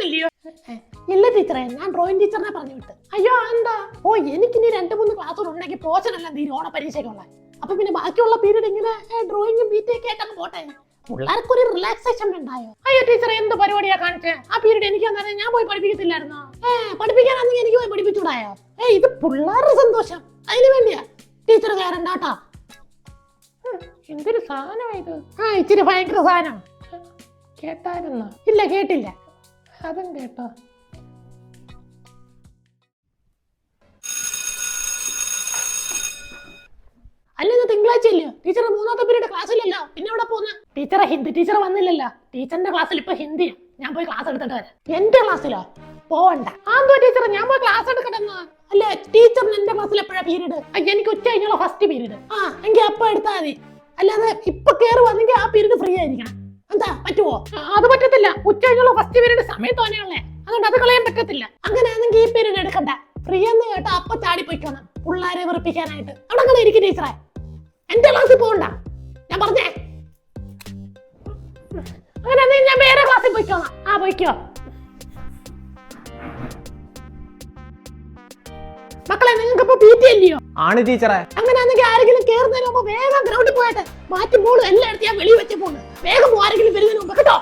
അല്ലയോ? ഇല്ല ടീച്ചറെ, ഞാൻ ഡ്രോയിങ് ടീച്ചറിനെ പറഞ്ഞു വിട്ട്. അയ്യോ എന്താ? ഓ എനിക്കിനി 2-3 ക്ലാസ്സുകൾ ഉണ്ടെങ്കിൽ പോഷനെല്ലാം തീരും ഓണ പരീക്ഷയ്ക്കുള്ള. അപ്പൊ പിന്നെ ബാക്കിയുള്ള പീരീഡ് ഇങ്ങനെ ഡ്രോയിങ്ങും ബിറ്റൊക്കെ ആയിട്ടങ്ങ് പോട്ടെ. പിള്ളേർക്കൊരു റിലാക്സേഷൻ ഉണ്ടായോ? അയ്യോ ടീച്ചറെ, എന്ത് പരിപാടിയാ കാണിച്ചേ? ആ പീരീഡ് എനിക്ക് തന്നെ ഞാൻ പോയി പഠിപ്പിക്കത്തില്ലായിരുന്നോ? പഠിപ്പിക്കാനാണെങ്കിൽ എനിക്ക് പോയി പഠിപ്പിച്ചൂടായോ? ഇത് പിള്ളേരുടെ സന്തോഷം, അതിന് വേണ്ടിയാ. ടീച്ചർ കയറണ്ടാട്ടാ. എന്തൊരു സാധനമായത്? ഇച്ചിരി ഭയങ്കര സാധനം. കേട്ടായിരുന്നോ? ഇല്ല കേട്ടില്ല. അതും കേട്ടോ? അല്ല ഇന്ന് തിങ്കളാഴ്ച ഇല്ലയോ? ടീച്ചർ 3ാമത്തെ പീരീഡ് ക്ലാസ്സിലല്ലോ, പിന്നെ എവിടെ പോകുന്ന? ടീച്ചറെ ഹിന്ദി ടീച്ചർ വന്നില്ലല്ലോ. ടീച്ചറിന്റെ ക്ലാസ്സിൽ ഇപ്പൊ ഹിന്ദിയാ. ഞാൻ പോയി ക്ലാസ് എടുത്തിട്ട് വരാം. എന്റെ ക്ലാസ്സിലോ? പോവണ്ട. ആന്തോ ടീച്ചർ, ഞാൻ പോയി ക്ലാസ് എടുക്കട്ടെന്ന്. അല്ല ടീച്ചറിന് എന്റെ ക്ലാസ്സിൽ എപ്പോഴാ പീരീഡ്? എനിക്ക് ഉച്ച കഴിഞ്ഞുള്ള ഫസ്റ്റ് പീരീഡ്. എങ്കിൽ അപ്പൊ എടുത്താൽ മതി. അല്ലാതെ ഇപ്പൊ കയറി വന്നെങ്കിൽ ആ പീരീഡ് ഫ്രീ ആയിരിക്കണം. എന്താ പറ്റുവോ? അത് പറ്റത്തില്ല. ഉച്ച കഴിഞ്ഞുള്ള ഫസ്റ്റ് പീരീഡ് സമയം തോനെയുള്ളേ, അതുകൊണ്ട് അത് കളയാൻ പറ്റത്തില്ല. അങ്ങനെയാണെങ്കിൽ ഈ പീരീഡ് എടുക്കണ്ട. ഫ്രീ എന്ന് കേട്ടാ അപ്പൊ ചാടിപ്പോയിക്കണം പിള്ളേരെ വെറുപ്പിക്കാനായിട്ട്. അവിടെ അങ്ങനെ ഇരിക്കും ടീച്ചറെ. എന്റെ ക്ലാസ്സിൽ പോകണ്ട, ഞാൻ പറഞ്ഞേ. അങ്ങനെ ഞാൻ വേറെ ക്ലാസ്സിൽ പോയിക്കോളാം. പോയിക്കോ മക്കളെ. നിങ്ങൾക്ക് ഇപ്പൊ PT അല്ലയോ? ആണ് ടീച്ചറെ. അങ്ങനെയാണെങ്കിൽ ആരെങ്കിലും കേറുന്നതിന് മുമ്പ് വേഗം ഗ്രൗണ്ടിൽ പോയിട്ട് മാറ്റി ബോളും എല്ലാം എടുത്ത് ഞാൻ വെളിയിൽ വെച്ച് പോകുന്നു. വേഗം ആരെങ്കിലും വരുന്നതിന് മുമ്പ് കേട്ടോ.